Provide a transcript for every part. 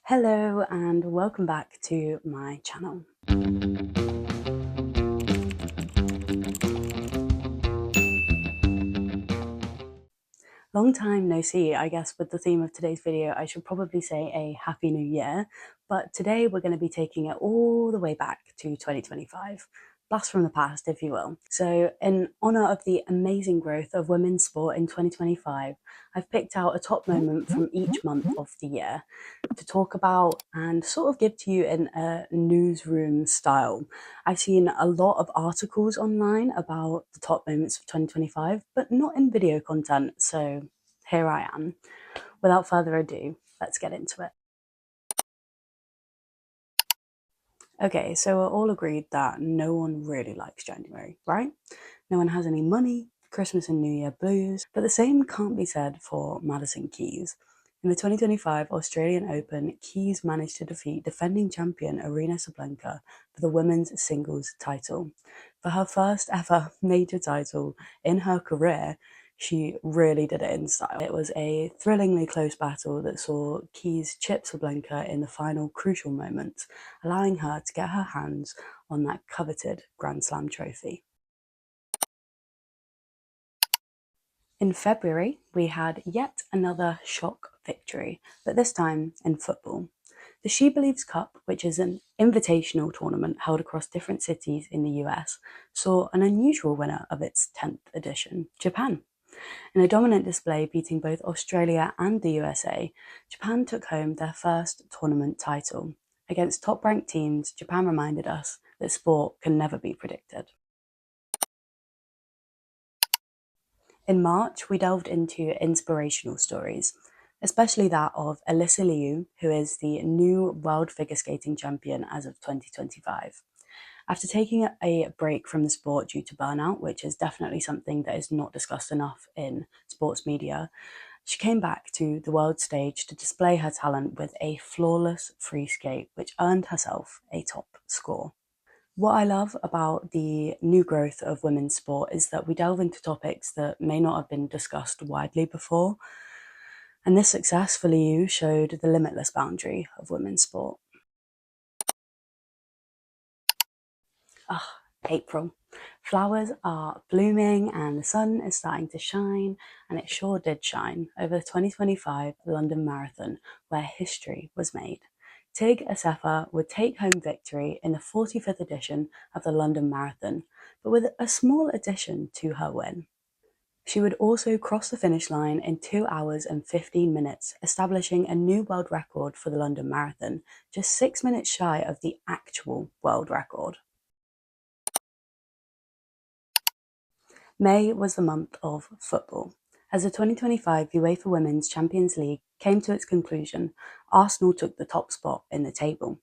Hello and welcome back to my channel. Long time no see. I guess with the theme of today's video, I should probably say a Happy New Year, but today we're going to be taking it all the way back to 2025. Blast from the past, if you will. So in honour of the amazing growth of women's sport in 2025, I've picked out a top moment from each month of the year to talk about and sort of give to you in a newsroom style. I've seen a lot of articles online about the top moments of 2025, but not in video content, so here I am. Without further ado, let's get into it. Okay, so we're all agreed that no one really likes January, right? No one has any money, Christmas and New Year blues, but the same can't be said for Madison Keys. In the 2025 Australian Open, Keys managed to defeat defending champion Aryna Sabalenka for the women's singles title. For her first ever major title in her career, she really did it in style. It was a thrillingly close battle that saw Keys chip Sabalenka in the final crucial moments, allowing her to get her hands on that coveted Grand Slam trophy. In February, we had yet another shock victory, but this time in football. The She Believes Cup, which is an invitational tournament held across different cities in the US, saw an unusual winner of its 10th edition, Japan. In a dominant display beating both Australia and the USA, Japan took home their first tournament title. Against top-ranked teams, Japan reminded us that sport can never be predicted. In March, we delved into inspirational stories, especially that of Alyssa Liu, who is the new world figure skating champion as of 2025. After taking a break from the sport due to burnout, which is definitely something that is not discussed enough in sports media, she came back to the world stage to display her talent with a flawless free skate, which earned herself a top score. What I love about the new growth of women's sport is that we delve into topics that may not have been discussed widely before, and this success for Liu showed the limitless boundary of women's sport. April. Flowers are blooming and the sun is starting to shine, and it sure did shine over the 2025 London Marathon, where history was made. Tig Assefa would take home victory in the 45th edition of the London Marathon, but with a small addition to her win. She would also cross the finish line in 2 hours and 15 minutes, establishing a new world record for the London Marathon, just 6 minutes shy of the actual world record. May was the month of football. As the 2025 UEFA Women's Champions League came to its conclusion, Arsenal took the top spot in the table.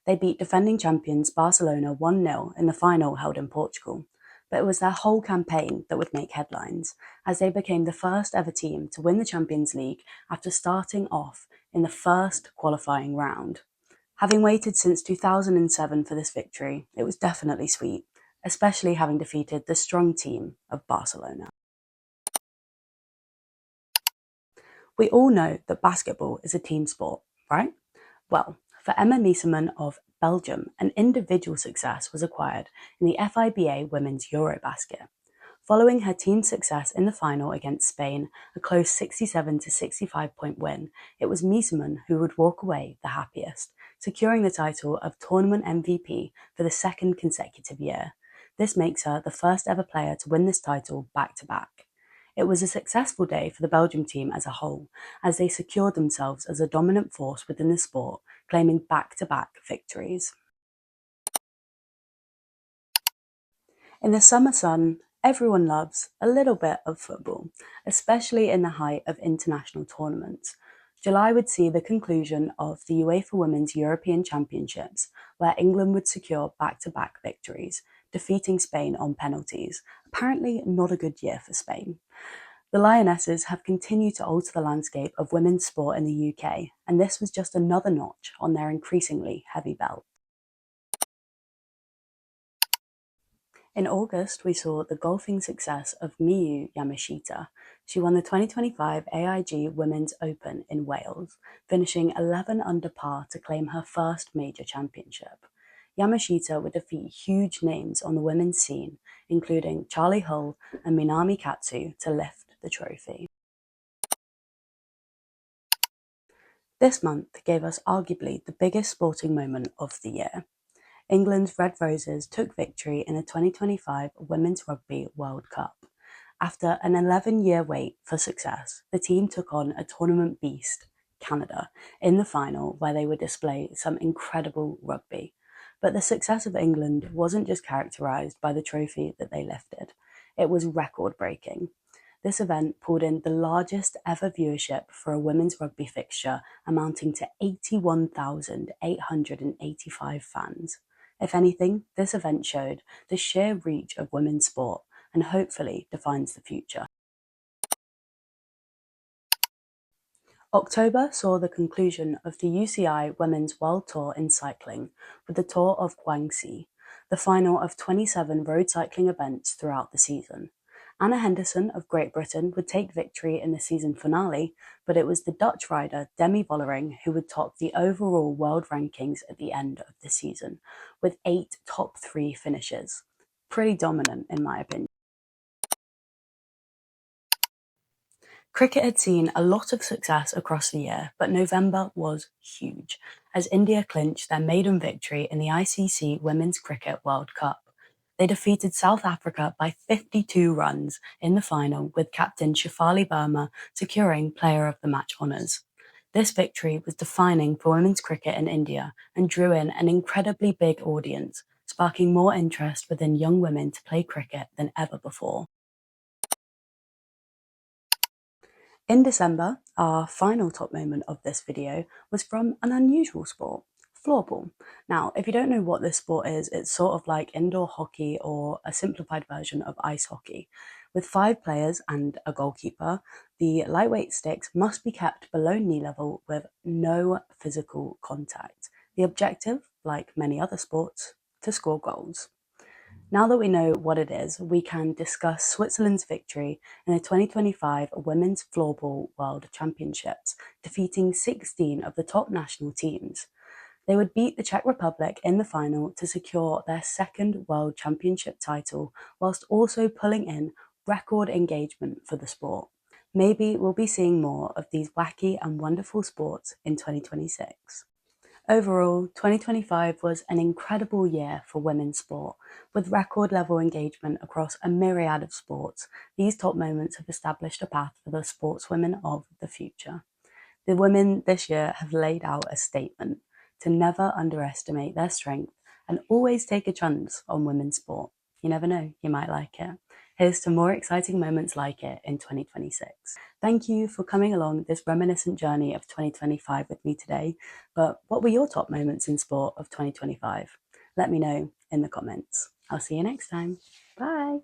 They beat defending champions Barcelona 1-0 in the final held in Portugal, but it was their whole campaign that would make headlines, as they became the first ever team to win the Champions League after starting off in the first qualifying round. Having waited since 2007 for this victory, it was definitely sweet, especially having defeated the strong team of Barcelona. We all know that basketball is a team sport, right? Well, for Emma Miesemann of Belgium, an individual success was acquired in the FIBA Women's Eurobasket. Following her team's success in the final against Spain, a close 67-65 point win, it was Miesemann who would walk away the happiest, securing the title of tournament MVP for the second consecutive year. This makes her the first ever player to win this title back-to-back. It was a successful day for the Belgium team as a whole, as they secured themselves as a dominant force within the sport, claiming back-to-back victories. In the summer sun, everyone loves a little bit of football, especially in the height of international tournaments. July would see the conclusion of the UEFA Women's European Championships, where England would secure back-to-back victories, defeating Spain on penalties. Apparently not a good year for Spain. The Lionesses have continued to alter the landscape of women's sport in the UK, and this was just another notch on their increasingly heavy belt. In August, we saw the golfing success of Miyu Yamashita. She won the 2025 AIG Women's Open in Wales, finishing 11 under par to claim her first major championship. Yamashita would defeat huge names on the women's scene, including Charlie Hull and Minami Katsu, to lift the trophy. This month gave us arguably the biggest sporting moment of the year. England's Red Roses took victory in the 2025 Women's Rugby World Cup. After an 11-year wait for success, the team took on a tournament beast, Canada, in the final, where they would display some incredible rugby. But the success of England wasn't just characterised by the trophy that they lifted, it was record-breaking. This event pulled in the largest ever viewership for a women's rugby fixture, amounting to 81,885 fans. If anything, this event showed the sheer reach of women's sport and hopefully defines the future. October saw the conclusion of the UCI Women's World Tour in cycling with the Tour of Guangxi, the final of 27 road cycling events throughout the season. Anna Henderson of Great Britain would take victory in the season finale, but it was the Dutch rider Demi Vollering who would top the overall world rankings at the end of the season, with 8 top 3 finishes. Pretty dominant in my opinion. Cricket had seen a lot of success across the year, but November was huge, as India clinched their maiden victory in the ICC Women's Cricket World Cup. They defeated South Africa by 52 runs in the final, with captain Shafali Burma securing Player of the Match honours. This victory was defining for women's cricket in India and drew in an incredibly big audience, sparking more interest within young women to play cricket than ever before. In December, our final top moment of this video was from an unusual sport, floorball. Now, if you don't know what this sport is, it's sort of like indoor hockey or a simplified version of ice hockey. With 5 players and a goalkeeper, the lightweight sticks must be kept below knee level with no physical contact. The objective, like many other sports, to score goals. Now that we know what it is, we can discuss Switzerland's victory in the 2025 Women's Floorball World Championships, defeating 16 of the top national teams. They would beat the Czech Republic in the final to secure their second World Championship title, whilst also pulling in record engagement for the sport. Maybe we'll be seeing more of these wacky and wonderful sports in 2026. Overall, 2025 was an incredible year for women's sport. With record-level engagement across a myriad of sports, these top moments have established a path for the sportswomen of the future. The women this year have laid out a statement to never underestimate their strength and always take a chance on women's sport. You never know, you might like it. Here's to more exciting moments like it in 2026. Thank you for coming along this reminiscent journey of 2025 with me today. But what were your top moments in sport of 2025? Let me know in the comments. I'll see you next time. Bye.